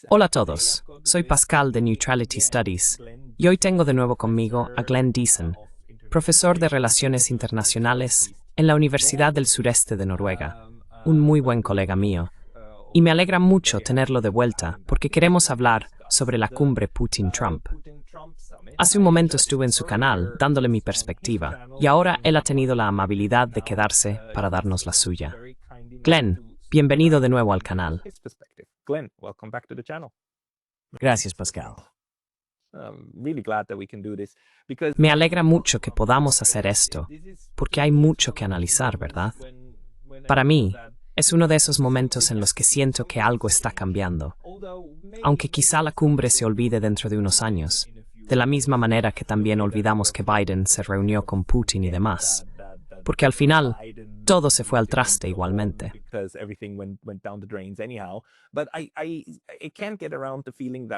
Hola a todos, soy Pascal de Neutrality Studies y hoy tengo de nuevo conmigo a Glenn Deason, profesor de Relaciones Internacionales en la Universidad del Sureste de Noruega, un muy buen colega mío, y me alegra mucho tenerlo de vuelta porque queremos hablar sobre la cumbre Putin-Trump. Hace un momento estuve en su canal dándole mi perspectiva y ahora él ha tenido la amabilidad de quedarse para darnos la suya. Glenn, bienvenido de nuevo al canal. Gracias, Pascal. Me alegra mucho que podamos hacer esto, porque hay mucho que analizar, ¿verdad? Para mí, es uno de esos momentos en los que siento que algo está cambiando, aunque quizá la cumbre se olvide dentro de unos años, de la misma manera que también olvidamos que Biden se reunió con Putin y demás, porque al final todo se fue al traste igualmente.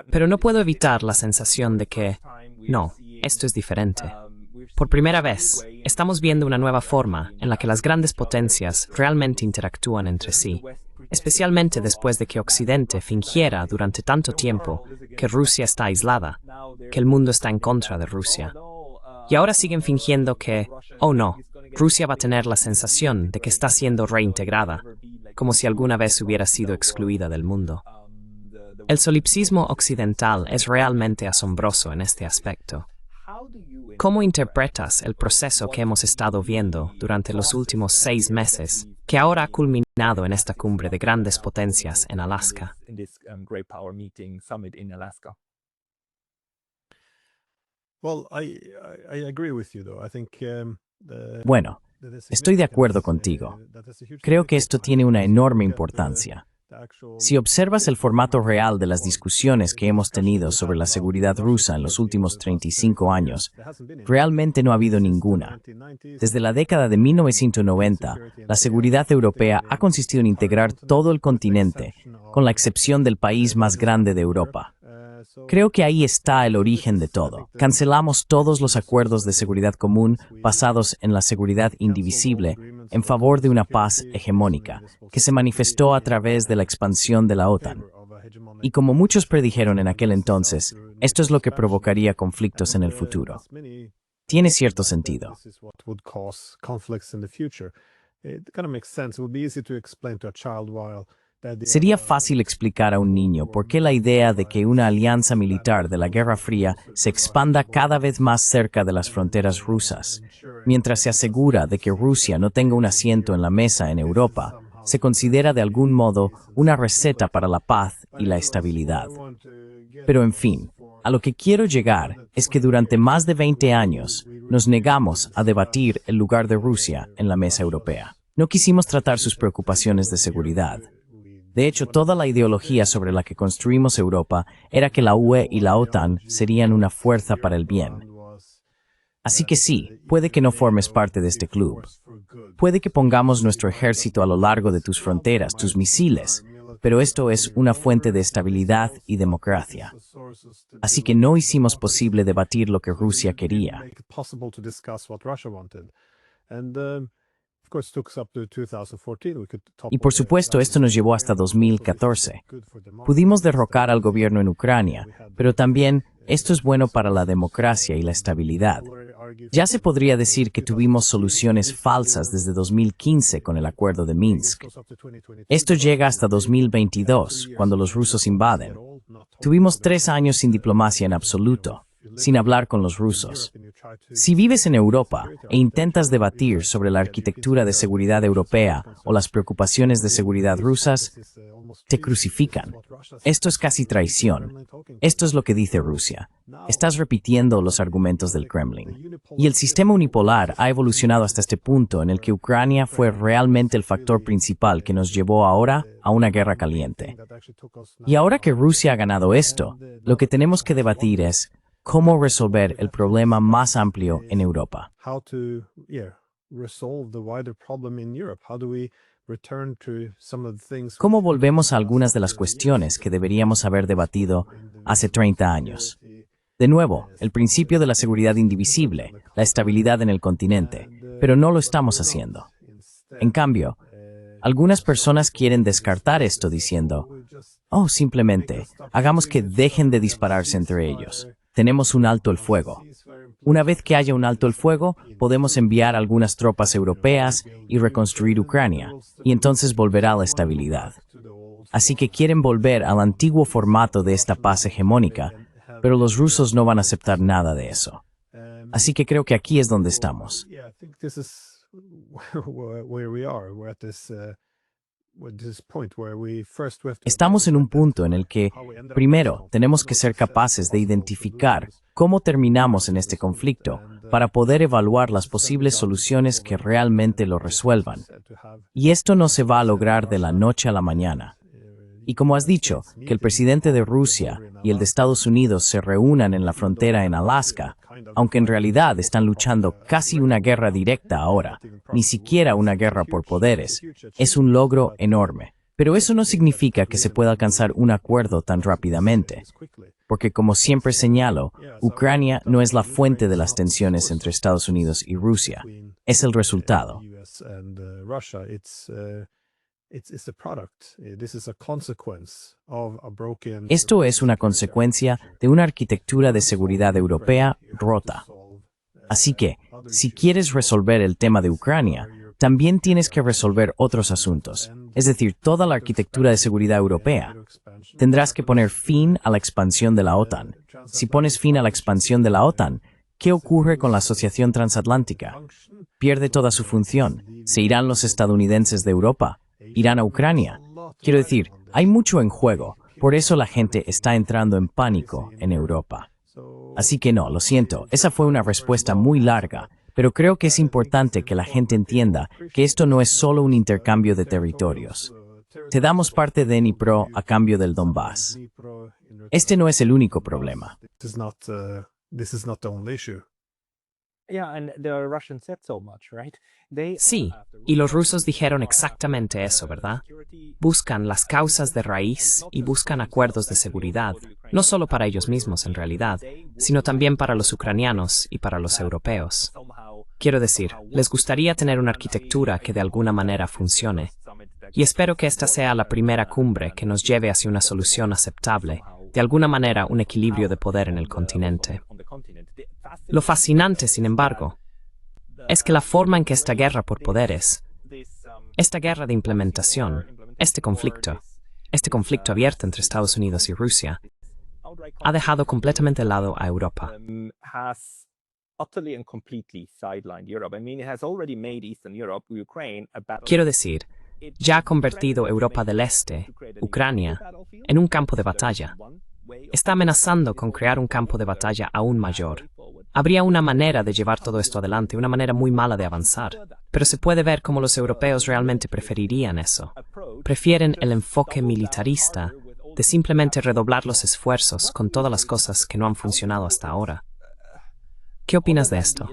Pero no puedo evitar la sensación de que, no, esto es diferente. Por primera vez, estamos viendo una nueva forma en la que las grandes potencias realmente interactúan entre sí, especialmente después de que Occidente fingiera durante tanto tiempo que Rusia está aislada, que el mundo está en contra de Rusia. Y ahora siguen fingiendo que, oh no, Rusia va a tener la sensación de que está siendo reintegrada, como si alguna vez hubiera sido excluida del mundo. El solipsismo occidental es realmente asombroso en este aspecto. ¿Cómo interpretas el proceso que hemos estado viendo durante los últimos 6 meses, que ahora ha culminado en esta cumbre de grandes potencias en Alaska? Bueno, estoy de acuerdo contigo. Creo que esto tiene una enorme importancia. Si observas el formato real de las discusiones que hemos tenido sobre la seguridad rusa en los últimos 35 años, realmente no ha habido ninguna. Desde la década de 1990, la seguridad europea ha consistido en integrar todo el continente, con la excepción del país más grande de Europa. Creo que ahí está el origen de todo. Cancelamos todos los acuerdos de seguridad común basados en la seguridad indivisible en favor de una paz hegemónica, que se manifestó a través de la expansión de la OTAN. Y como muchos predijeron en aquel entonces, esto es lo que provocaría conflictos en el futuro. Tiene cierto sentido. Sería fácil explicar a un niño por qué la idea de que una alianza militar de la Guerra Fría se expanda cada vez más cerca de las fronteras rusas, mientras se asegura de que Rusia no tenga un asiento en la mesa en Europa, se considera de algún modo una receta para la paz y la estabilidad. Pero en fin, a lo que quiero llegar es que durante más de 20 años nos negamos a debatir el lugar de Rusia en la mesa europea. No quisimos tratar sus preocupaciones de seguridad. De hecho, toda la ideología sobre la que construimos Europa era que la UE y la OTAN serían una fuerza para el bien. Así que sí, puede que no formes parte de este club. Puede que pongamos nuestro ejército a lo largo de tus fronteras, tus misiles, pero esto es una fuente de estabilidad y democracia. Así que no hicimos posible debatir lo que Rusia quería. Y por supuesto, esto nos llevó hasta 2014. Pudimos derrocar al gobierno en Ucrania, pero también esto es bueno para la democracia y la estabilidad. Ya se podría decir que tuvimos soluciones falsas desde 2015 con el acuerdo de Minsk. Esto llega hasta 2022, cuando los rusos invaden. Tuvimos 3 años sin diplomacia en absoluto, sin hablar con los rusos. Si vives en Europa e intentas debatir sobre la arquitectura de seguridad europea o las preocupaciones de seguridad rusas, te crucifican. Esto es casi traición. Esto es lo que dice Rusia. Estás repitiendo los argumentos del Kremlin. Y el sistema unipolar ha evolucionado hasta este punto en el que Ucrania fue realmente el factor principal que nos llevó ahora a una guerra caliente. Y ahora que Rusia ha ganado esto, lo que tenemos que debatir es cómo resolver el problema más amplio en Europa. ¿Cómo volvemos a algunas de las cuestiones que deberíamos haber debatido hace 30 años? De nuevo, el principio de la seguridad indivisible, la estabilidad en el continente, pero no lo estamos haciendo. En cambio, Algunas personas quieren descartar esto diciendo, oh, simplemente, hagamos que dejen de dispararse entre ellos. Tenemos un alto el fuego. Una vez que haya un alto el fuego, podemos enviar algunas tropas europeas y reconstruir Ucrania, y entonces volverá a la estabilidad. Así que quieren volver al antiguo formato de esta paz hegemónica, pero los rusos no van a aceptar nada de eso. Así que creo que aquí es donde estamos. Estamos en un punto en el que, primero, tenemos que ser capaces de identificar cómo terminamos en este conflicto para poder evaluar las posibles soluciones que realmente lo resuelvan. Y esto no se va a lograr de la noche a la mañana. Y como has dicho, que el presidente de Rusia y el de Estados Unidos se reúnan en la frontera en Alaska, aunque en realidad están luchando casi una guerra directa ahora, ni siquiera una guerra por poderes, es un logro enorme. Pero eso no significa que se pueda alcanzar un acuerdo tan rápidamente, porque como siempre señalo, Ucrania no es la fuente de las tensiones entre Estados Unidos y Rusia, es el resultado. Esto es una consecuencia de una arquitectura de seguridad europea rota. Así que, si quieres resolver el tema de Ucrania, también tienes que resolver otros asuntos, es decir, toda la arquitectura de seguridad europea. Tendrás que poner fin a la expansión de la OTAN. Si pones fin a la expansión de la OTAN, ¿qué ocurre con la Asociación Transatlántica? Pierde toda su función. ¿Se irán los estadounidenses de Europa? ¿Irán a Ucrania? Quiero decir, hay mucho en juego, por eso la gente está entrando en pánico en Europa. Así que no, lo siento, esa fue una respuesta muy larga, pero creo que es importante que la gente entienda que esto no es solo un intercambio de territorios. Te damos parte de Dnipro a cambio del Donbass. Este no es el único problema. Sí, y los rusos dijeron exactamente eso, ¿verdad? Buscan las causas de raíz y buscan acuerdos de seguridad, no solo para ellos mismos en realidad, sino también para los ucranianos y para los europeos. Quiero decir, les gustaría tener una arquitectura que de alguna manera funcione, y espero que esta sea la primera cumbre que nos lleve hacia una solución aceptable, de alguna manera un equilibrio de poder en el continente. Lo fascinante, sin embargo, es que la forma en que esta guerra por poderes, esta guerra de implementación, este conflicto abierto entre Estados Unidos y Rusia, ha dejado completamente de lado a Europa. Quiero decir, ya ha convertido Europa del Este, Ucrania, en un campo de batalla. Está amenazando con crear un campo de batalla aún mayor. Habría una manera de llevar todo esto adelante, una manera muy mala de avanzar. Pero se puede ver cómo los europeos realmente preferirían eso. Prefieren el enfoque militarista de simplemente redoblar los esfuerzos con todas las cosas que no han funcionado hasta ahora. ¿Qué opinas de esto?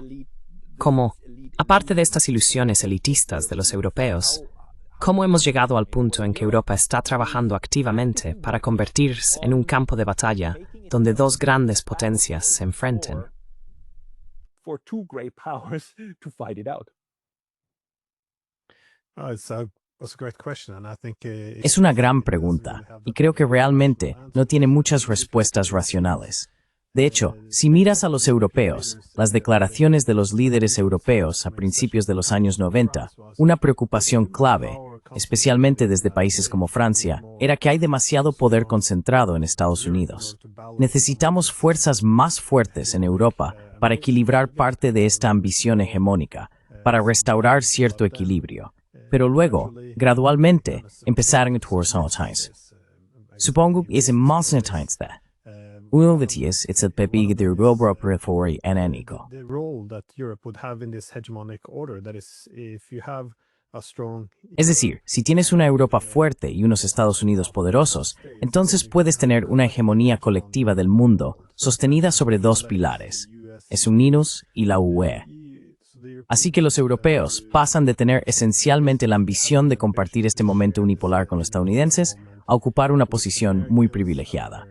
Como, aparte de estas ilusiones elitistas de los europeos, ¿cómo hemos llegado al punto en que Europa está trabajando activamente para convertirse en un campo de batalla donde dos grandes potencias se enfrenten? Es una gran pregunta, y creo que realmente no tiene muchas respuestas racionales. De hecho, si miras a los europeos, las declaraciones de los líderes europeos a principios de los años 90, una preocupación clave, especialmente desde países como Francia, era que hay demasiado poder concentrado en Estados Unidos. Necesitamos fuerzas más fuertes en Europa para equilibrar parte de esta ambición hegemónica, para restaurar cierto equilibrio. Pero luego, gradualmente, empezaron a torcer. Supongo que es más intenso. Uno de ellos es el papel de Europa preferente en énico. Es decir, si tienes una Europa fuerte y unos Estados Unidos poderosos, entonces puedes tener una hegemonía colectiva del mundo sostenida sobre dos pilares, Estados Unidos y la UE. Así que los europeos pasan de tener esencialmente la ambición de compartir este momento unipolar con los estadounidenses a ocupar una posición muy privilegiada.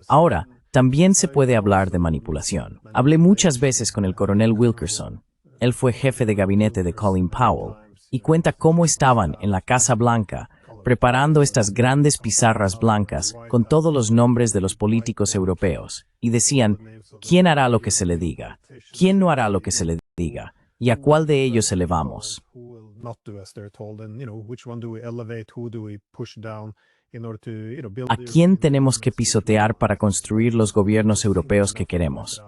Ahora, también se puede hablar de manipulación. Hablé muchas veces con el coronel Wilkerson. Él fue jefe de gabinete de Colin Powell, y cuenta cómo estaban en la Casa Blanca preparando estas grandes pizarras blancas con todos los nombres de los políticos europeos, y decían, ¿quién hará lo que se le diga? ¿Quién no hará lo que se le diga? ¿Y a cuál de ellos elevamos? ¿A quién tenemos que pisotear para construir los gobiernos europeos que queremos?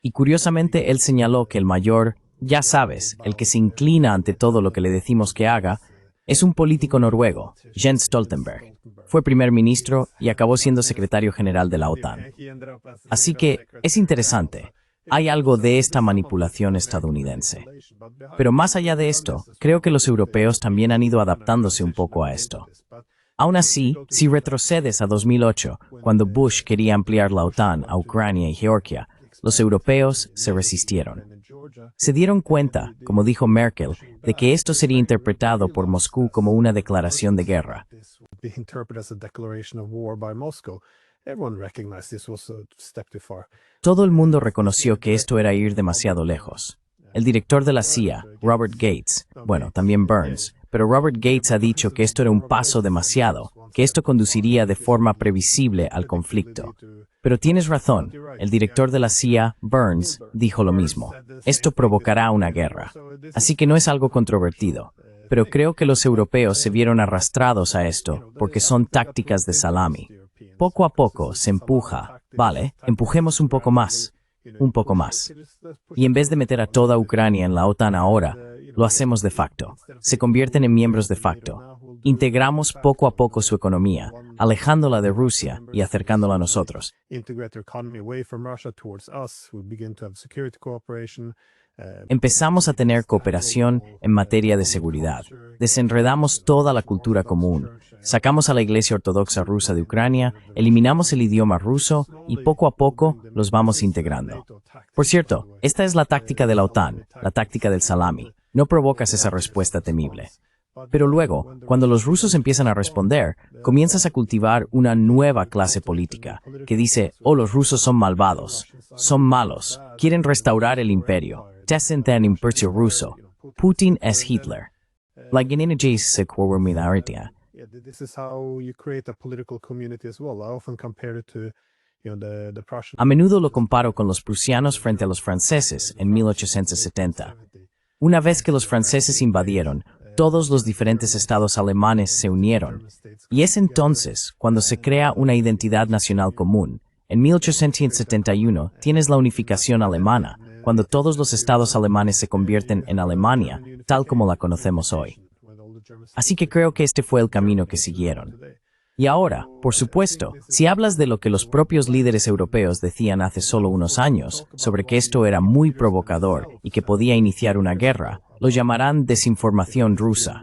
Y curiosamente él señaló que el mayor, ya sabes, el que se inclina ante todo lo que le decimos que haga, es un político noruego, Jens Stoltenberg. Fue primer ministro y acabó siendo secretario general de la OTAN. Así que es interesante. Hay algo de esta manipulación estadounidense. Pero más allá de esto, creo que los europeos también han ido adaptándose un poco a esto. Aún así, si retrocedes a 2008, cuando Bush quería ampliar la OTAN a Ucrania y Georgia, los europeos se resistieron. Se dieron cuenta, como dijo Merkel, de que esto sería interpretado por Moscú como una declaración de guerra. Todo el mundo reconoció que esto era ir demasiado lejos. El director de la CIA, Robert Gates, también Burns, pero Robert Gates ha dicho que esto era un paso demasiado, que esto conduciría de forma previsible al conflicto. Pero tienes razón, el director de la CIA, Burns, dijo lo mismo. Esto provocará una guerra. Así que no es algo controvertido. Pero creo que los europeos se vieron arrastrados a esto porque son tácticas de salami. Poco a poco se empuja, vale, empujemos un poco más. Y en vez de meter a toda Ucrania en la OTAN ahora, lo hacemos de facto. Se convierten en miembros de facto. Integramos poco a poco su economía, alejándola de Rusia y acercándola a nosotros. Empezamos a tener cooperación en materia de seguridad. Desenredamos toda la cultura común. Sacamos a la Iglesia Ortodoxa Rusa de Ucrania, eliminamos el idioma ruso y poco a poco los vamos integrando. Por cierto, esta es la táctica de la OTAN, la táctica del salami. No provocas esa respuesta temible. Pero luego, cuando los rusos empiezan a responder, comienzas a cultivar una nueva clase política que dice, los rusos son malvados, son malos, quieren restaurar el imperio. Descenten imperio ruso. Putin es Hitler. La Guinea se minoritaria. A menudo lo comparo con los prusianos frente a los franceses en 1870. Una vez que los franceses invadieron, todos los diferentes estados alemanes se unieron. Y es entonces cuando se crea una identidad nacional común. En 1871 tienes la unificación alemana, cuando todos los estados alemanes se convierten en Alemania, tal como la conocemos hoy. Así que creo que este fue el camino que siguieron. Y ahora, por supuesto, si hablas de lo que los propios líderes europeos decían hace solo unos años, sobre que esto era muy provocador y que podía iniciar una guerra, lo llamarán desinformación rusa.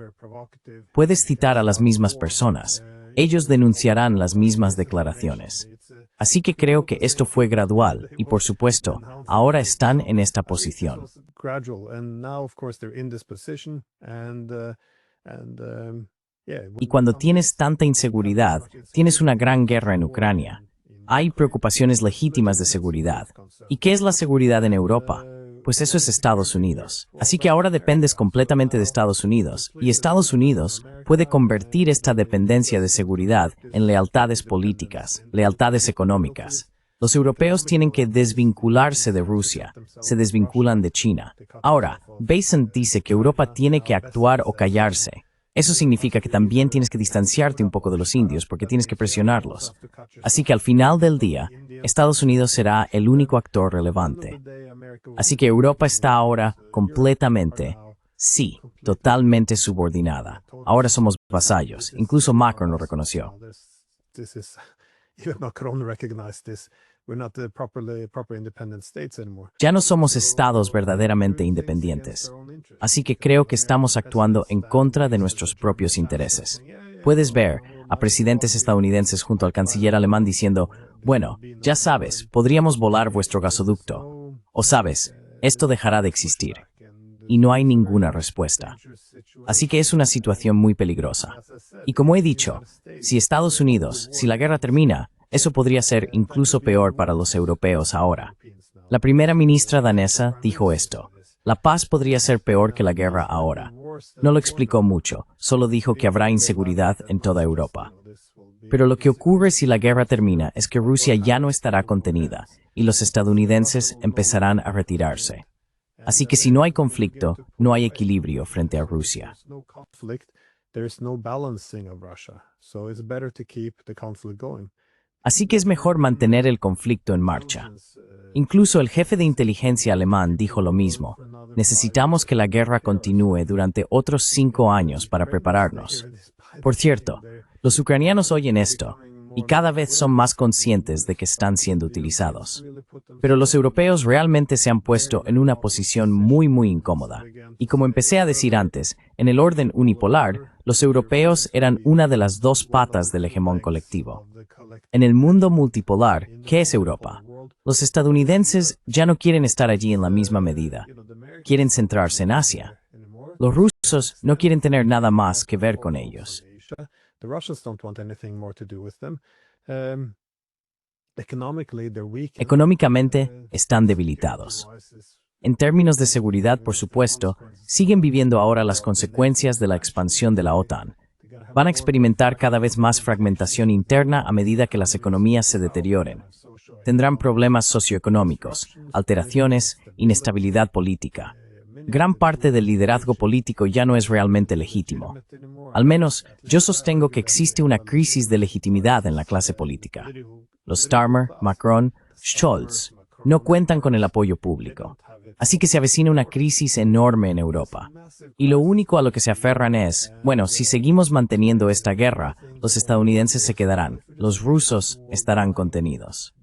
Puedes citar a las mismas personas. Ellos denunciarán las mismas declaraciones. Así que creo que esto fue gradual y, por supuesto, ahora están en esta posición. Y cuando tienes tanta inseguridad, tienes una gran guerra en Ucrania. Hay preocupaciones legítimas de seguridad. ¿Y qué es la seguridad en Europa? Pues eso es Estados Unidos. Así que ahora dependes completamente de Estados Unidos, y Estados Unidos puede convertir esta dependencia de seguridad en lealtades políticas, lealtades económicas. Los europeos tienen que desvincularse de Rusia, se desvinculan de China. Ahora, Basant dice que Europa tiene que actuar o callarse. Eso significa que también tienes que distanciarte un poco de los indios porque tienes que presionarlos. Así que al final del día, Estados Unidos será el único actor relevante. Así que Europa está ahora completamente, sí, totalmente subordinada. Ahora somos vasallos. Incluso Macron lo reconoció. Ya no somos estados verdaderamente independientes. Así que creo que estamos actuando en contra de nuestros propios intereses. Puedes ver a presidentes estadounidenses junto al canciller alemán diciendo, bueno, ya sabes, podríamos volar vuestro gasoducto. O sabes, esto dejará de existir. Y no hay ninguna respuesta. Así que es una situación muy peligrosa. Y como he dicho, si la guerra termina, eso podría ser incluso peor para los europeos ahora. La primera ministra danesa dijo esto. La paz podría ser peor que la guerra ahora. No lo explicó mucho, solo dijo que habrá inseguridad en toda Europa. Pero lo que ocurre si la guerra termina es que Rusia ya no estará contenida y los estadounidenses empezarán a retirarse. Así que si no hay conflicto, no hay equilibrio frente a Rusia. Así que es mejor mantener el conflicto en marcha. Incluso el jefe de inteligencia alemán dijo lo mismo. Necesitamos que la guerra continúe durante otros 5 años para prepararnos. Por cierto, los ucranianos oyen esto y cada vez son más conscientes de que están siendo utilizados. Pero los europeos realmente se han puesto en una posición muy incómoda. Y como empecé a decir antes, en el orden unipolar, los europeos eran una de las 2 patas del hegemón colectivo. En el mundo multipolar, ¿qué es Europa? Los estadounidenses ya no quieren estar allí en la misma medida. Quieren centrarse en Asia. Los rusos no quieren tener nada más que ver con ellos. Económicamente, están debilitados. En términos de seguridad, por supuesto, siguen viviendo ahora las consecuencias de la expansión de la OTAN. Van a experimentar cada vez más fragmentación interna a medida que las economías se deterioren. Tendrán problemas socioeconómicos, alteraciones, inestabilidad política. Gran parte del liderazgo político ya no es realmente legítimo. Al menos, yo sostengo que existe una crisis de legitimidad en la clase política. Los Starmer, Macron, Scholz no cuentan con el apoyo público. Así que se avecina una crisis enorme en Europa. Y lo único a lo que se aferran es, bueno, si seguimos manteniendo esta guerra, los estadounidenses se quedarán, los rusos estarán contenidos.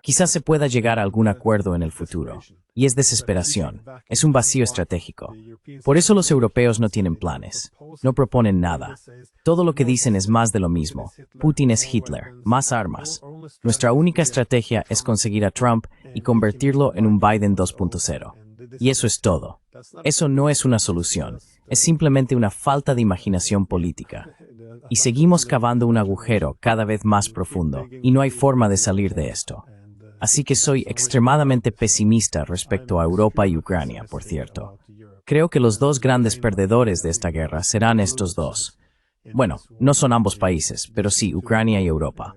Quizás se pueda llegar a algún acuerdo en el futuro. Y es desesperación, es un vacío estratégico. Por eso los europeos no tienen planes, no proponen nada. Todo lo que dicen es más de lo mismo. Putin es Hitler, más armas. Nuestra única estrategia es conseguir a Trump y convertirlo en un Biden 2.0. Y eso es todo. Eso no es una solución, es simplemente una falta de imaginación política. Y seguimos cavando un agujero cada vez más profundo, y no hay forma de salir de esto. Así que soy extremadamente pesimista respecto a Europa y Ucrania, por cierto. Creo que los 2 grandes perdedores de esta guerra serán estos 2. Bueno, no son ambos países, pero sí Ucrania y Europa.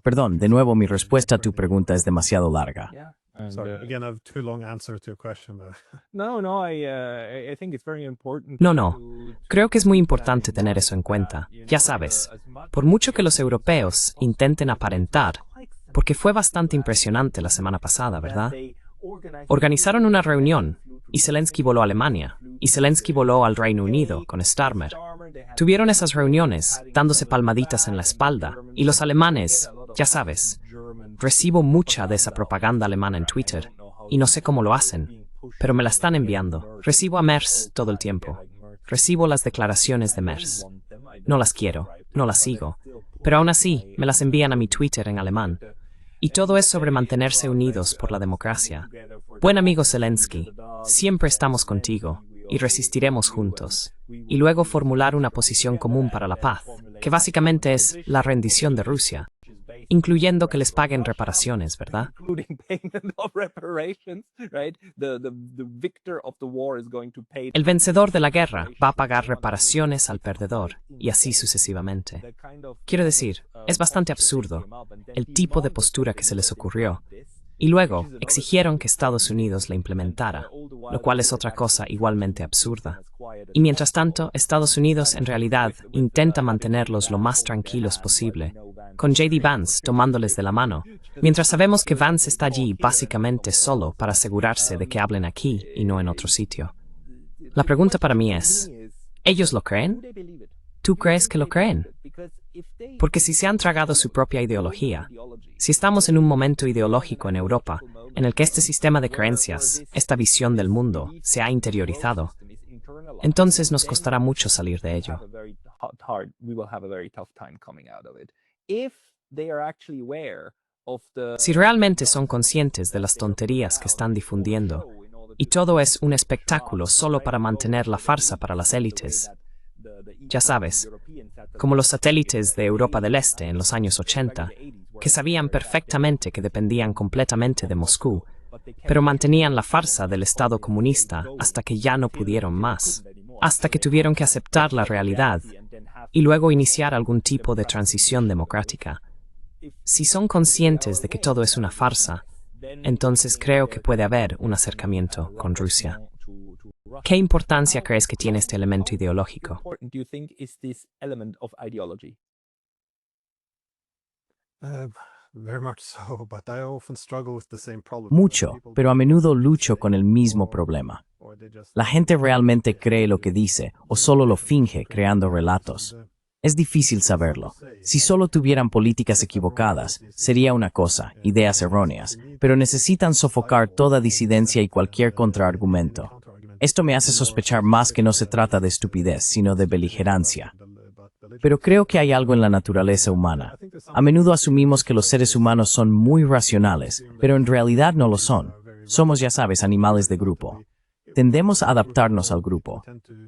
Perdón, de nuevo mi respuesta a tu pregunta es demasiado larga. Sorry, again, I have too long answer to your question. No, creo que es muy importante tener eso en cuenta. Ya sabes, por mucho que los europeos intenten aparentar, porque fue bastante impresionante la semana pasada, ¿verdad? Organizaron una reunión, y Zelensky voló a Alemania, y Zelensky voló al Reino Unido con Starmer. Tuvieron esas reuniones, dándose palmaditas en la espalda, y los alemanes, ya sabes, recibo mucha de esa propaganda alemana en Twitter, y no sé cómo lo hacen, pero me la están enviando. Recibo a Merz todo el tiempo. Recibo las declaraciones de Merz. No las quiero, no las sigo, pero aún así me las envían a mi Twitter en alemán. Y todo es sobre mantenerse unidos por la democracia. Buen amigo Zelensky, siempre estamos contigo y resistiremos juntos. Y luego formular una posición común para la paz, que básicamente es la rendición de Rusia, incluyendo que les paguen reparaciones, ¿verdad? El vencedor de la guerra va a pagar reparaciones al perdedor, y así sucesivamente. Quiero decir, es bastante absurdo el tipo de postura que se les ocurrió. Y luego exigieron que Estados Unidos la implementara, lo cual es otra cosa igualmente absurda. Y mientras tanto, Estados Unidos en realidad intenta mantenerlos lo más tranquilos posible, con J.D. Vance tomándoles de la mano, mientras sabemos que Vance está allí básicamente solo para asegurarse de que hablen aquí y no en otro sitio. La pregunta para mí es, ¿ellos lo creen? ¿Tú crees que lo creen? Porque si se han tragado su propia ideología, si estamos en un momento ideológico en Europa, en el que este sistema de creencias, esta visión del mundo, se ha interiorizado, entonces nos costará mucho salir de ello. Si realmente son conscientes de las tonterías que están difundiendo, y todo es un espectáculo solo para mantener la farsa para las élites, ya sabes, como los satélites de Europa del Este en los años 80, que sabían perfectamente que dependían completamente de Moscú, pero mantenían la farsa del Estado comunista hasta que ya no pudieron más, hasta que tuvieron que aceptar la realidad y luego iniciar algún tipo de transición democrática. Si son conscientes de que todo es una farsa, entonces creo que puede haber un acercamiento con Rusia. ¿Qué importancia crees que tiene este elemento ideológico? Very much so, but I often struggle with the same problem. Mucho, pero a menudo lucho con el mismo problema. La gente realmente cree lo que dice o solo lo finge creando relatos. Es difícil saberlo. Si solo tuvieran políticas equivocadas, sería una cosa, ideas erróneas, pero necesitan sofocar toda disidencia y cualquier contraargumento. Esto me hace sospechar más que no se trata de estupidez, sino de beligerancia. Pero creo que hay algo en la naturaleza humana. A menudo asumimos que los seres humanos son muy racionales, pero en realidad no lo son. Somos, ya sabes, animales de grupo. Tendemos a adaptarnos al grupo.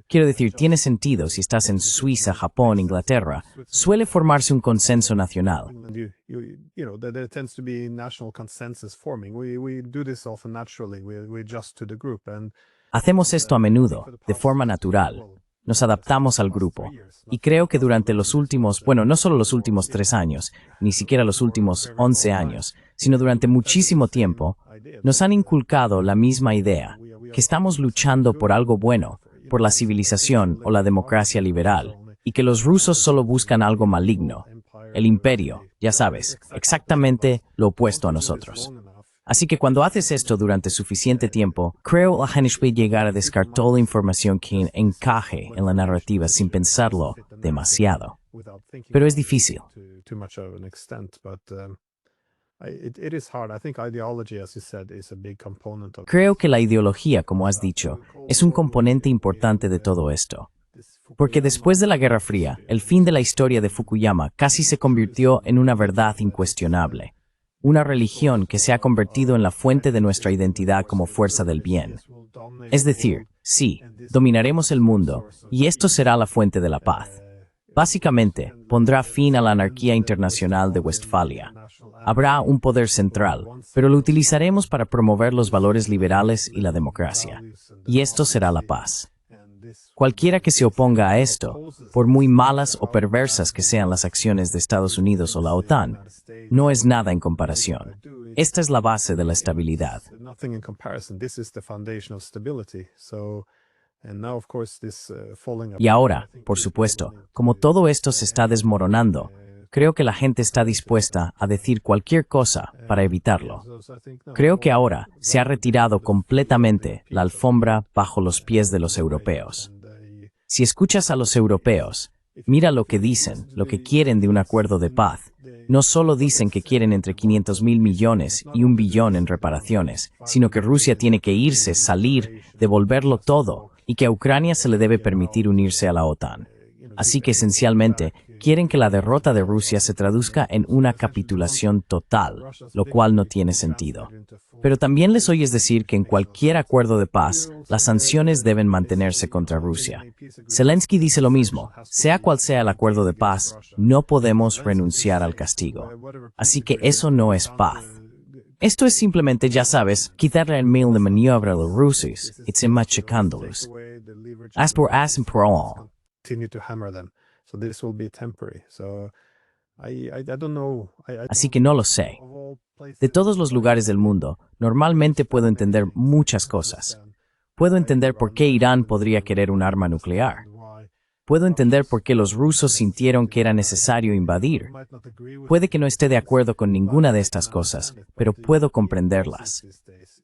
Quiero decir, tiene sentido si estás en Suiza, Japón, Inglaterra. Suele formarse un consenso nacional. There tends to be national consensus forming. We do this often naturally. We adjust to the group. Hacemos esto a menudo, de forma natural. Nos adaptamos al grupo. Y creo que durante los últimos, bueno, no solo los últimos 3 años, ni siquiera los últimos 11 años, sino durante muchísimo tiempo, nos han inculcado la misma idea, que estamos luchando por algo bueno, por la civilización o la democracia liberal, y que los rusos solo buscan algo maligno, el imperio, ya sabes, exactamente lo opuesto a nosotros. Así que cuando haces esto durante suficiente tiempo, creo que la gente puede llegar a descartar toda la información que encaje en la narrativa sin pensarlo demasiado. Pero es difícil. Creo que la ideología, como has dicho, es un componente importante de todo esto. Porque después de la Guerra Fría, el fin de la historia de Fukuyama casi se convirtió en una verdad incuestionable. Una religión que se ha convertido en la fuente de nuestra identidad como fuerza del bien. Es decir, sí, dominaremos el mundo, y esto será la fuente de la paz. Básicamente, pondrá fin a la anarquía internacional de Westfalia. Habrá un poder central, pero lo utilizaremos para promover los valores liberales y la democracia. Y esto será la paz. Cualquiera que se oponga a esto, por muy malas o perversas que sean las acciones de Estados Unidos o la OTAN, no es nada en comparación. Esta es la base de la estabilidad. Y ahora, por supuesto, como todo esto se está desmoronando, creo que la gente está dispuesta a decir cualquier cosa para evitarlo. Creo que ahora se ha retirado completamente la alfombra bajo los pies de los europeos. Si escuchas a los europeos, mira lo que dicen, lo que quieren de un acuerdo de paz. No solo dicen que quieren entre 500.000 millones y 1 billón en reparaciones, sino que Rusia tiene que irse, salir, devolverlo todo, y que a Ucrania se le debe permitir unirse a la OTAN. Así que esencialmente, quieren que la derrota de Rusia se traduzca en una capitulación total, lo cual no tiene sentido. Pero también les oyes decir que en cualquier acuerdo de paz, las sanciones deben mantenerse contra Rusia. Zelensky dice lo mismo, sea cual sea el acuerdo de paz, no podemos renunciar al castigo. Así que eso no es paz. Esto es simplemente, ya sabes, quitarle el mil de maniobra a los rusos, y machacándolos. As por as and por all. Así que no lo sé. De todos los lugares del mundo, normalmente puedo entender muchas cosas. Puedo entender por qué Irán podría querer un arma nuclear. Puedo entender por qué los rusos sintieron que era necesario invadir. Puede que no esté de acuerdo con ninguna de estas cosas, pero puedo comprenderlas.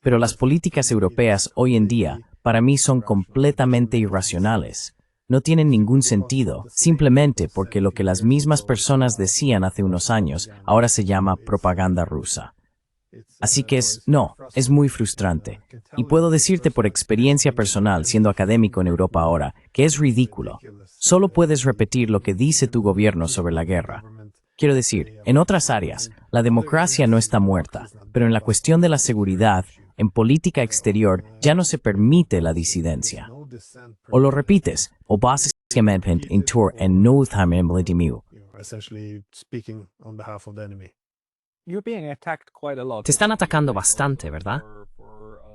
Pero las políticas europeas hoy en día, para mí, son completamente irracionales. No tienen ningún sentido, simplemente porque lo que las mismas personas decían hace unos años ahora se llama propaganda rusa. Así que es muy frustrante. Y puedo decirte por experiencia personal, siendo académico en Europa ahora, que es ridículo. Solo puedes repetir lo que dice tu gobierno sobre la guerra. Quiero decir, en otras áreas, la democracia no está muerta, pero en la cuestión de la seguridad, en política exterior, ya no se permite la disidencia. O lo repites, o básicamente en tour en no Te están atacando bastante, ¿verdad?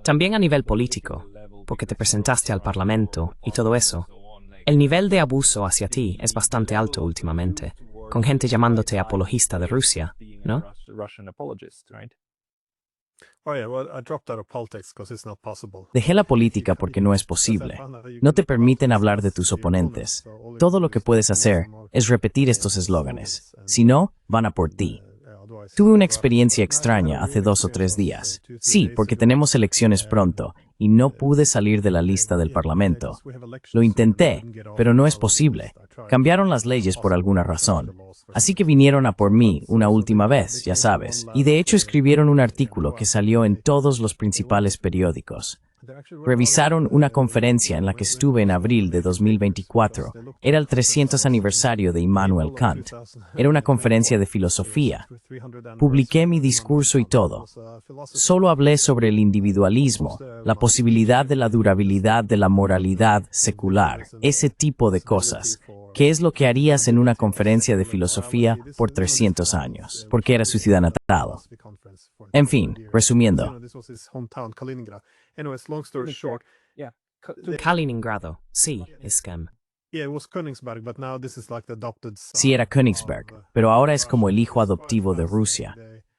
También a nivel político, porque te presentaste al Parlamento y todo eso. El nivel de abuso hacia ti es bastante alto últimamente, con gente llamándote apologista de Rusia, ¿no? Oh yeah, well, I dropped out of politics because it's not possible. Dejé la política porque no es posible. No te permiten hablar de tus oponentes. Todo lo que puedes hacer es repetir estos eslóganes. Si no, van a por ti. Tuve una experiencia extraña hace 2 o 3 días. Sí, porque tenemos elecciones pronto y no pude salir de la lista del Parlamento. Lo intenté, pero no es posible. Cambiaron las leyes por alguna razón. Así que vinieron a por mí una última vez, ya sabes, y de hecho escribieron un artículo que salió en todos los principales periódicos. Revisaron una conferencia en la que estuve en abril de 2024. Era el 300 aniversario de Immanuel Kant. Era una conferencia de filosofía. Publiqué mi discurso y todo. Solo hablé sobre el individualismo, la posibilidad de la durabilidad de la moralidad secular, ese tipo de cosas. ¿Qué es lo que harías en una conferencia de filosofía por 300 años? Porque era su ciudad natal. En fin, resumiendo. Kaliningrado, sí, Iskam. Sí, era Königsberg, pero ahora es como el hijo adoptivo de Rusia.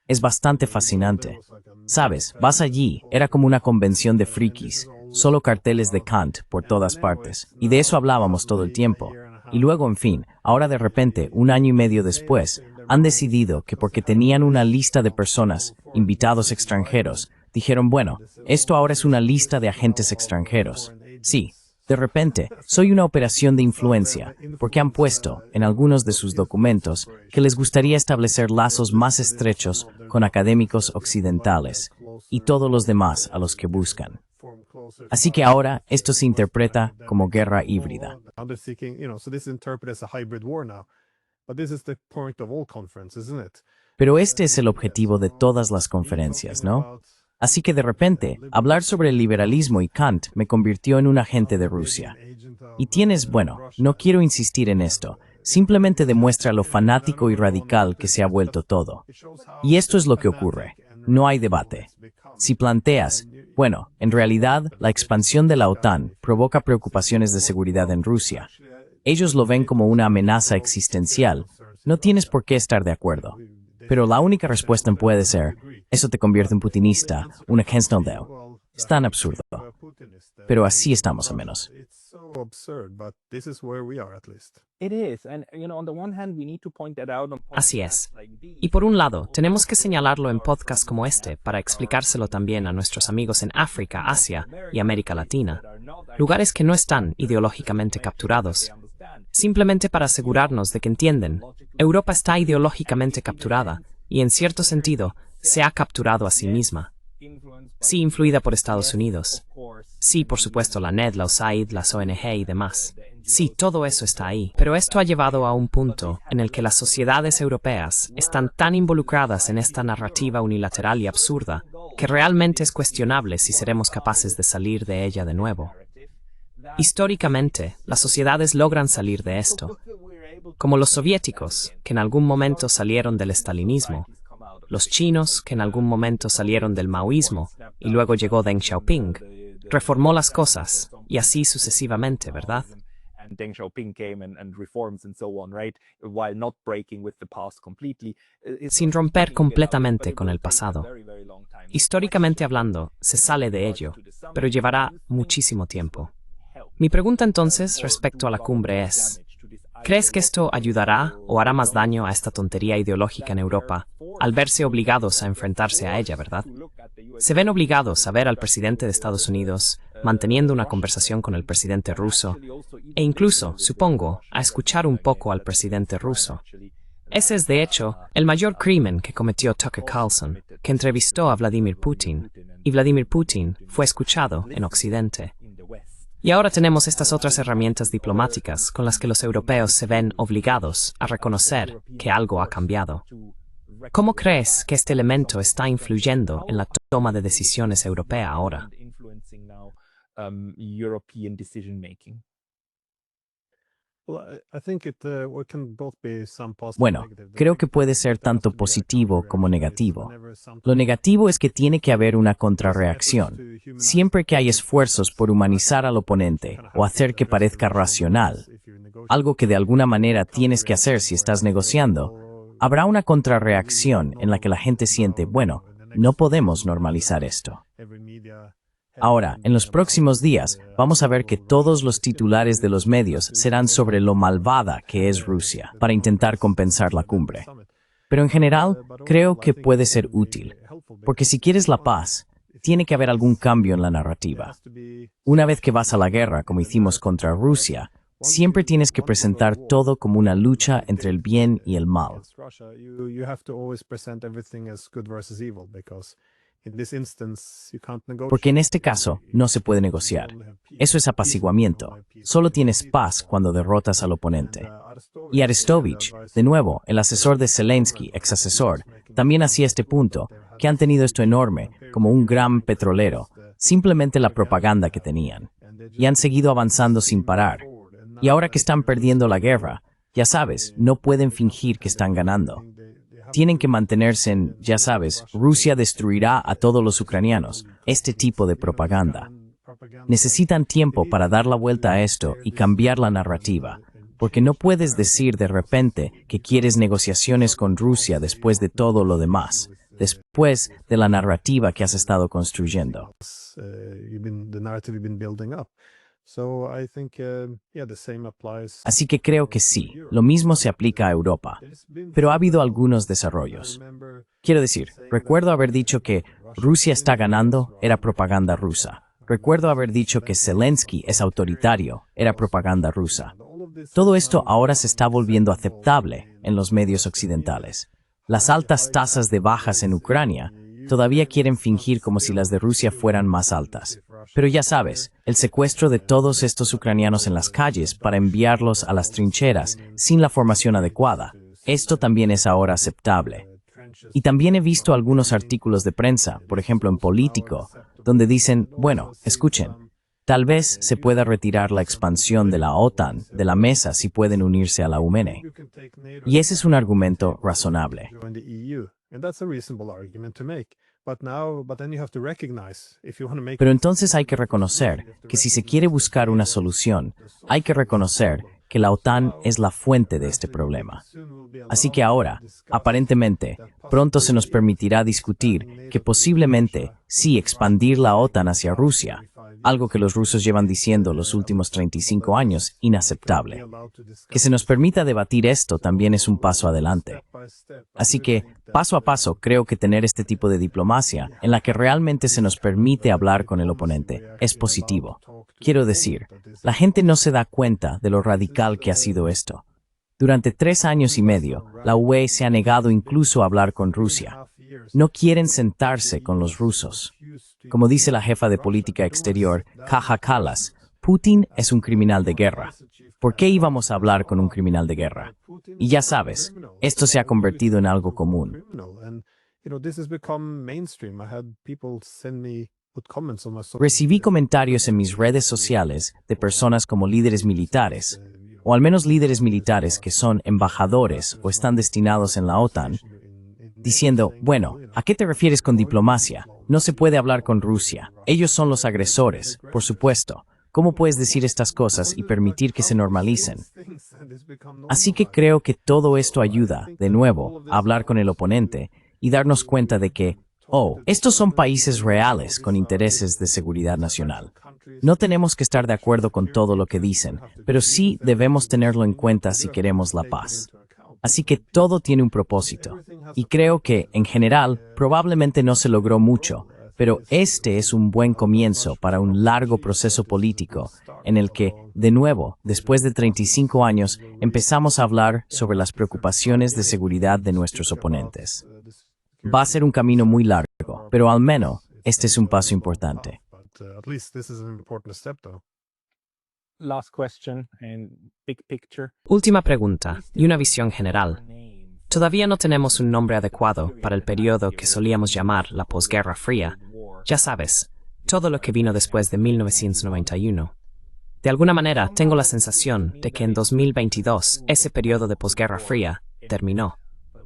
Es bastante fascinante. Sabes, vas allí, era como una convención de frikis, solo carteles de Kant por todas partes, y de eso hablábamos todo el tiempo. Y luego, en fin, ahora de repente, 1 año y medio después, han decidido que porque tenían una lista de personas, invitados extranjeros, dijeron, bueno, esto ahora es una lista de agentes extranjeros. Sí, de repente, soy una operación de influencia, porque han puesto, en algunos de sus documentos, que les gustaría establecer lazos más estrechos con académicos occidentales, y todos los demás a los que buscan. Así que ahora esto se interpreta como guerra híbrida. Pero este es el objetivo de todas las conferencias, ¿no? Así que de repente, hablar sobre el liberalismo y Kant me convirtió en un agente de Rusia. Y no quiero insistir en esto, simplemente demuestra lo fanático y radical que se ha vuelto todo. Y esto es lo que ocurre, no hay debate. Si planteas, en realidad, la expansión de la OTAN provoca preocupaciones de seguridad en Rusia. Ellos lo ven como una amenaza existencial. No tienes por qué estar de acuerdo. Pero la única respuesta puede ser, eso te convierte en putinista, un ejemplo. Es tan absurdo. Pero así estamos al menos. Así es. Y por un lado, tenemos que señalarlo en podcasts como este para explicárselo también a nuestros amigos en África, Asia y América Latina, lugares que no están ideológicamente capturados. Simplemente para asegurarnos de que entienden, Europa está ideológicamente capturada y, en cierto sentido, se ha capturado a sí misma. Sí, influida por Estados Unidos. Sí, por supuesto, la NED, la USAID, las ONG y demás. Sí, todo eso está ahí. Pero esto ha llevado a un punto en el que las sociedades europeas están tan involucradas en esta narrativa unilateral y absurda que realmente es cuestionable si seremos capaces de salir de ella de nuevo. Históricamente, las sociedades logran salir de esto, como los soviéticos, que en algún momento salieron del estalinismo, los chinos, que en algún momento salieron del maoísmo, y luego llegó Deng Xiaoping, reformó las cosas, y así sucesivamente, ¿verdad? Sin romper completamente con el pasado. Históricamente hablando, se sale de ello, pero llevará muchísimo tiempo. Mi pregunta entonces respecto a la cumbre es, ¿crees que esto ayudará o hará más daño a esta tontería ideológica en Europa al verse obligados a enfrentarse a ella, verdad? Se ven obligados a ver al presidente de Estados Unidos manteniendo una conversación con el presidente ruso e incluso, supongo, a escuchar un poco al presidente ruso. Ese es, de hecho, el mayor crimen que cometió Tucker Carlson, que entrevistó a Vladimir Putin, y Vladimir Putin fue escuchado en Occidente. Y ahora tenemos estas otras herramientas diplomáticas con las que los europeos se ven obligados a reconocer que algo ha cambiado. ¿Cómo crees que este elemento está influyendo en la toma de decisiones europea ahora? Bueno, creo que puede ser tanto positivo como negativo. Lo negativo es que tiene que haber una contrarreacción. Siempre que hay esfuerzos por humanizar al oponente o hacer que parezca racional, algo que de alguna manera tienes que hacer si estás negociando, habrá una contrarreacción en la que la gente siente, bueno, no podemos normalizar esto. Ahora, en los próximos días, vamos a ver que todos los titulares de los medios serán sobre lo malvada que es Rusia para intentar compensar la cumbre. Pero en general, creo que puede ser útil, porque si quieres la paz, tiene que haber algún cambio en la narrativa. Una vez que vas a la guerra, como hicimos contra Rusia, siempre tienes que presentar todo como una lucha entre el bien y el mal. Porque en este caso no se puede negociar. Eso es apaciguamiento. Solo tienes paz cuando derrotas al oponente. Y Arestovich, de nuevo, el asesor de Zelensky, ex asesor, también hacía este punto, que han tenido esto enorme, como un gran petrolero, simplemente la propaganda que tenían. Y han seguido avanzando sin parar. Y ahora que están perdiendo la guerra, ya sabes, no pueden fingir que están ganando. Tienen que mantenerse en, ya sabes, Rusia destruirá a todos los ucranianos, este tipo de propaganda. Necesitan tiempo para dar la vuelta a esto y cambiar la narrativa, porque no puedes decir de repente que quieres negociaciones con Rusia después de todo lo demás, después de la narrativa que has estado construyendo. Así que creo que sí, lo mismo se aplica a Europa, pero ha habido algunos desarrollos. Quiero decir, recuerdo haber dicho que Rusia está ganando, era propaganda rusa. Recuerdo haber dicho que Zelensky es autoritario, era propaganda rusa. Todo esto ahora se está volviendo aceptable en los medios occidentales. Las altas tasas de bajas en Ucrania todavía quieren fingir como si las de Rusia fueran más altas. Pero ya sabes, el secuestro de todos estos ucranianos en las calles para enviarlos a las trincheras sin la formación adecuada, esto también es ahora aceptable. Y también he visto algunos artículos de prensa, por ejemplo en Político, donde dicen, bueno, escuchen, tal vez se pueda retirar la expansión de la OTAN de la mesa si pueden unirse a la UMENE. Y ese es un argumento razonable. Pero entonces hay que reconocer que si se quiere buscar una solución, hay que reconocer que la OTAN es la fuente de este problema. Así que ahora, aparentemente, pronto se nos permitirá discutir que posiblemente sí expandir la OTAN hacia Rusia, algo que los rusos llevan diciendo los últimos 35 años, inaceptable. Que se nos permita debatir esto también es un paso adelante. Así que, paso a paso, creo que tener este tipo de diplomacia, en la que realmente se nos permite hablar con el oponente, es positivo. Quiero decir, la gente no se da cuenta de lo radical que ha sido esto. Durante 3 años y medio, la UE se ha negado incluso a hablar con Rusia. No quieren sentarse con los rusos. Como dice la jefa de política exterior, Kaja Kallas, Putin es un criminal de guerra. ¿Por qué íbamos a hablar con un criminal de guerra? Y ya sabes, esto se ha convertido en algo común. Recibí comentarios en mis redes sociales de personas como líderes militares, o al menos líderes militares que son embajadores o están destinados en la OTAN, diciendo, bueno, ¿a qué te refieres con diplomacia? No se puede hablar con Rusia. Ellos son los agresores, por supuesto. ¿Cómo puedes decir estas cosas y permitir que se normalicen? Así que creo que todo esto ayuda, de nuevo, a hablar con el oponente y darnos cuenta de que, oh, estos son países reales con intereses de seguridad nacional. No tenemos que estar de acuerdo con todo lo que dicen, pero sí debemos tenerlo en cuenta si queremos la paz. Así que todo tiene un propósito. Y creo que, en general, probablemente no se logró mucho, pero este es un buen comienzo para un largo proceso político en el que, de nuevo, después de 35 años, empezamos a hablar sobre las preocupaciones de seguridad de nuestros oponentes. Va a ser un camino muy largo, pero al menos este es un paso importante. Última pregunta, y una visión general. Todavía no tenemos un nombre adecuado para el periodo que solíamos llamar la posguerra fría. Ya sabes, todo lo que vino después de 1991. De alguna manera, tengo la sensación de que en 2022 ese periodo de posguerra fría terminó.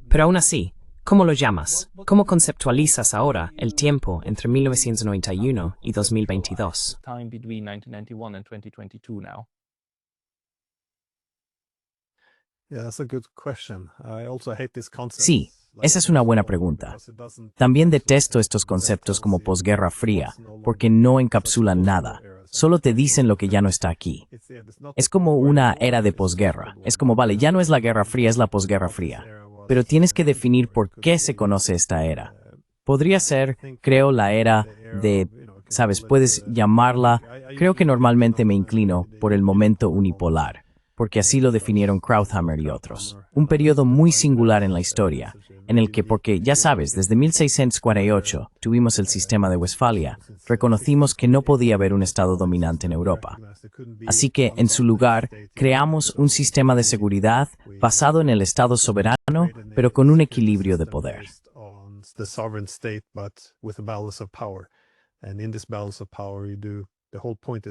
Pero aún así, ¿cómo lo llamas? ¿Cómo conceptualizas ahora el tiempo entre 1991 y 2022? Time between 1991 and 2022 now. Yeah, that's a good question. I also hate this concept. Sí, esa es una buena pregunta. También detesto estos conceptos como posguerra fría, porque no encapsulan nada. Solo te dicen lo que ya no está aquí. Es como una era de posguerra. Es como, vale, ya no es la Guerra Fría, es la posguerra fría. Pero tienes que definir por qué se conoce esta era. Podría ser, creo, la era de, ¿sabes? Puedes llamarla, creo que normalmente me inclino por el momento unipolar, porque así lo definieron Krauthammer y otros. Un periodo muy singular en la historia, en el que, porque ya sabes, desde 1648 tuvimos el sistema de Westfalia, reconocimos que no podía haber un Estado dominante en Europa. Así que, en su lugar, creamos un sistema de seguridad basado en el Estado soberano, pero con un equilibrio de poder.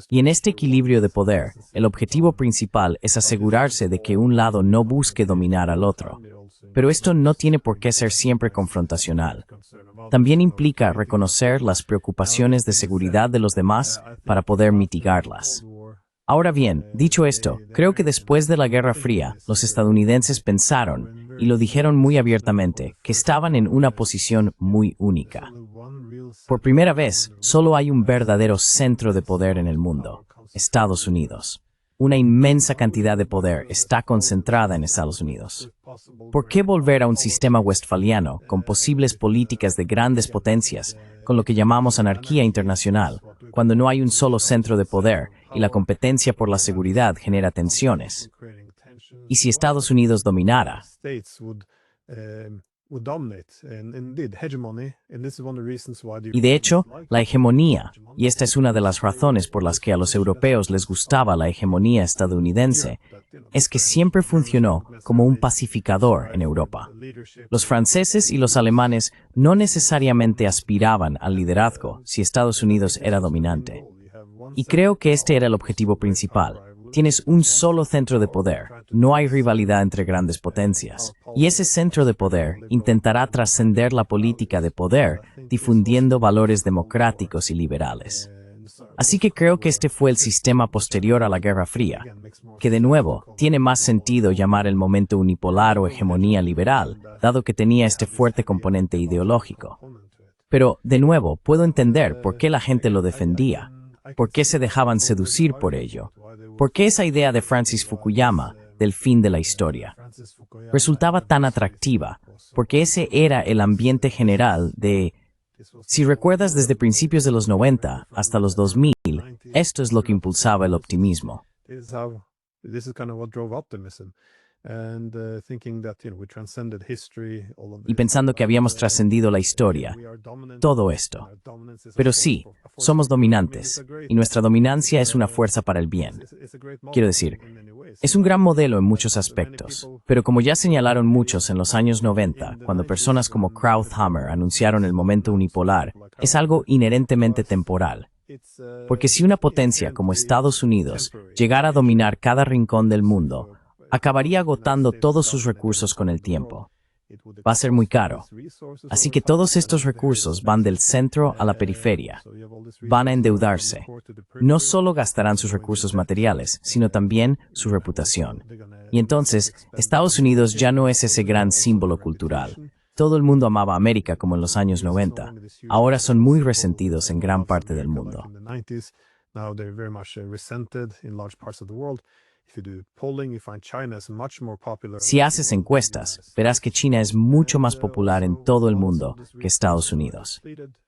Y en este equilibrio de poder, el objetivo principal es asegurarse de que un lado no busque dominar al otro. Pero esto no tiene por qué ser siempre confrontacional. También implica reconocer las preocupaciones de seguridad de los demás para poder mitigarlas. Ahora bien, dicho esto, creo que después de la Guerra Fría, los estadounidenses pensaron, y lo dijeron muy abiertamente, que estaban en una posición muy única. Por primera vez, solo hay un verdadero centro de poder en el mundo, Estados Unidos. Una inmensa cantidad de poder está concentrada en Estados Unidos. ¿Por qué volver a un sistema westfaliano con posibles políticas de grandes potencias, con lo que llamamos anarquía internacional, cuando no hay un solo centro de poder y la competencia por la seguridad genera tensiones? ¿Y si Estados Unidos dominara? Y de hecho, la hegemonía, y esta es una de las razones por las que a los europeos les gustaba la hegemonía estadounidense, es que siempre funcionó como un pacificador en Europa. Los franceses y los alemanes no necesariamente aspiraban al liderazgo si Estados Unidos era dominante. Y creo que este era el objetivo principal. Tienes un solo centro de poder, no hay rivalidad entre grandes potencias, y ese centro de poder intentará trascender la política de poder, difundiendo valores democráticos y liberales. Así que creo que este fue el sistema posterior a la Guerra Fría, que de nuevo, tiene más sentido llamar el momento unipolar o hegemonía liberal, dado que tenía este fuerte componente ideológico. Pero, de nuevo, puedo entender por qué la gente lo defendía, por qué se dejaban seducir por ello. ¿Por qué esa idea de Francis Fukuyama, del fin de la historia, resultaba tan atractiva? Porque ese era el ambiente general de... Si recuerdas desde principios de los 90 hasta los 2000, esto es lo que impulsaba el optimismo. Y pensando que habíamos trascendido la historia, todo esto. Pero sí, somos dominantes, y nuestra dominancia es una fuerza para el bien. Quiero decir, es un gran modelo en muchos aspectos, pero como ya señalaron muchos en los años 90, cuando personas como Krauthammer anunciaron el momento unipolar, es algo inherentemente temporal. Porque si una potencia como Estados Unidos llegara a dominar cada rincón del mundo, acabaría agotando todos sus recursos con el tiempo. Va a ser muy caro. Así que todos estos recursos van del centro a la periferia. Van a endeudarse. No solo gastarán sus recursos materiales, sino también su reputación. Y entonces, Estados Unidos ya no es ese gran símbolo cultural. Todo el mundo amaba a América como en los años 90. Ahora son muy resentidos en gran parte del mundo. Si haces encuestas, verás que China es mucho más popular en todo el mundo que Estados Unidos.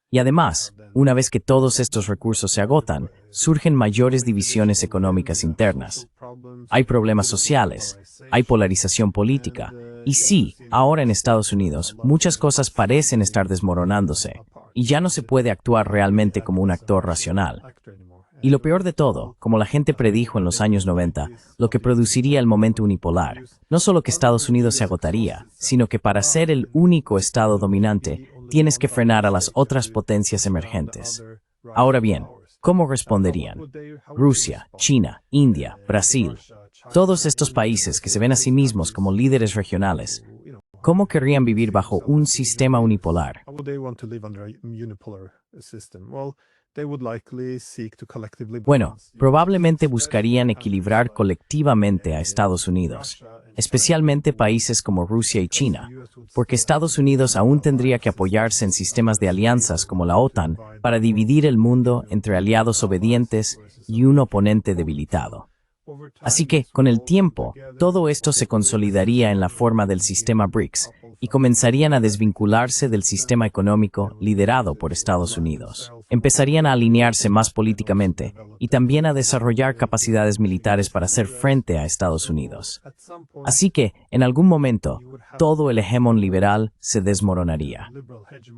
Y además, una vez que todos estos recursos se agotan, surgen mayores divisiones económicas internas. Hay problemas sociales, hay polarización política, y sí, ahora en Estados Unidos, muchas cosas parecen estar desmoronándose, y ya no se puede actuar realmente como un actor racional. Y lo peor de todo, como la gente predijo en los años 90, lo que produciría el momento unipolar, no solo que Estados Unidos se agotaría, sino que para ser el único estado dominante, tienes que frenar a las otras potencias emergentes. Ahora bien, ¿cómo responderían? Rusia, China, India, Brasil, todos estos países que se ven a sí mismos como líderes regionales, ¿cómo querrían vivir bajo un sistema unipolar? How would they want to live under a unipolar system? Well, they would likely seek to collectively Bueno, balance the probablemente buscarían equilibrar colectivamente a Estados Unidos, especialmente países como Rusia y China, porque Estados Unidos aún tendría que apoyarse en sistemas de alianzas como la OTAN para dividir el mundo entre aliados obedientes y un oponente debilitado. Así que, con el tiempo, todo esto se consolidaría en la forma del sistema BRICS y comenzarían a desvincularse del sistema económico liderado por Estados Unidos. Empezarían a alinearse más políticamente y también a desarrollar capacidades militares para hacer frente a Estados Unidos. Así que, en algún momento, todo el hegemón liberal se desmoronaría.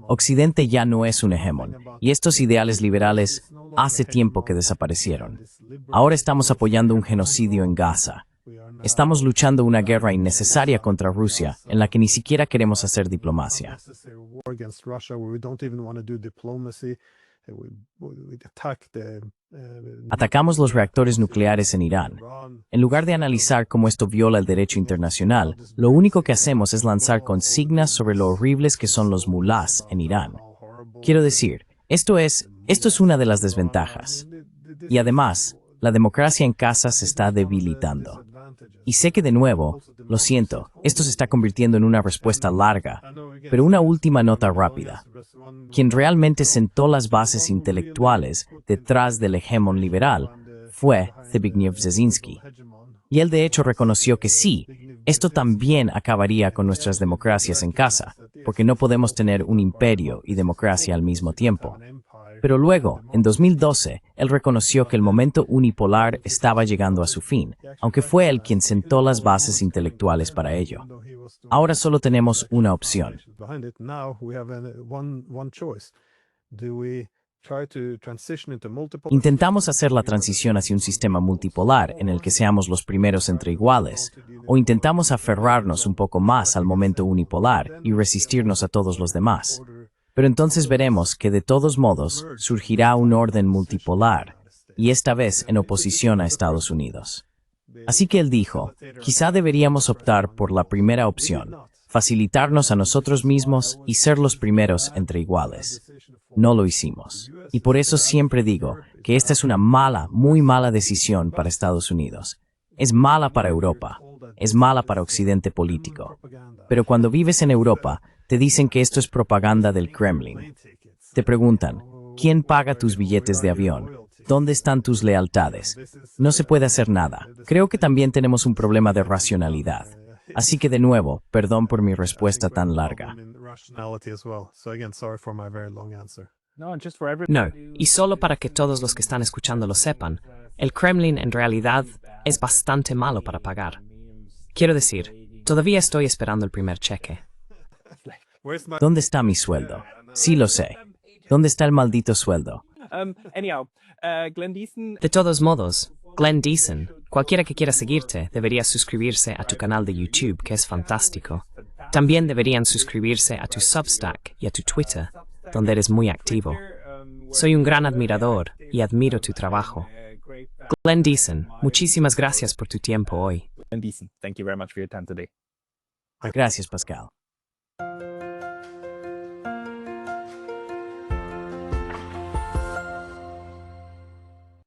Occidente ya no es un hegemón, y estos ideales liberales hace tiempo que desaparecieron. Ahora estamos apoyando un genocidio en Gaza. Estamos luchando una guerra innecesaria contra Rusia, en la que ni siquiera queremos hacer diplomacia. Atacamos los reactores nucleares en Irán. En lugar de analizar cómo esto viola el derecho internacional, lo único que hacemos es lanzar consignas sobre lo horribles que son los mulás en Irán. Quiero decir, esto es una de las desventajas. Y además, la democracia en casa se está debilitando. Y sé que de nuevo, lo siento, esto se está convirtiendo en una respuesta larga, pero una última nota rápida. Quien realmente sentó las bases intelectuales detrás del hegemón liberal fue Zbigniew Brzezinski. Y él de hecho reconoció que sí, esto también acabaría con nuestras democracias en casa, porque no podemos tener un imperio y democracia al mismo tiempo. Pero luego, en 2012, él reconoció que el momento unipolar estaba llegando a su fin, aunque fue él quien sentó las bases intelectuales para ello. Ahora solo tenemos una opción. ¿Intentamos hacer la transición hacia un sistema multipolar en el que seamos los primeros entre iguales? ¿O intentamos aferrarnos un poco más al momento unipolar y resistirnos a todos los demás? Pero entonces veremos que de todos modos surgirá un orden multipolar, y esta vez en oposición a Estados Unidos. Así que él dijo, quizá deberíamos optar por la primera opción, facilitarnos a nosotros mismos y ser los primeros entre iguales. No lo hicimos. Y por eso siempre digo que esta es una mala, muy mala decisión para Estados Unidos. Es mala para Europa, es mala para Occidente político. Pero cuando vives en Europa, te dicen que esto es propaganda del Kremlin. Te preguntan, ¿quién paga tus billetes de avión? ¿Dónde están tus lealtades? No se puede hacer nada. Creo que también tenemos un problema de racionalidad. Así que de nuevo, perdón por mi respuesta tan larga. No, y solo para que todos los que están escuchando lo sepan, el Kremlin en realidad es bastante malo para pagar. Quiero decir, todavía estoy esperando el primer cheque. ¿Dónde está mi sueldo? Sí lo sé. ¿Dónde está el maldito sueldo? De todos modos, Glenn Deason, cualquiera que quiera seguirte, debería suscribirse a tu canal de YouTube, que es fantástico. También deberían suscribirse a tu Substack y a tu Twitter, donde eres muy activo. Soy un gran admirador y admiro tu trabajo. Glenn Deason, muchísimas gracias por tu tiempo hoy. Glenn Deason, thank you very much for your time today. Gracias, Pascal.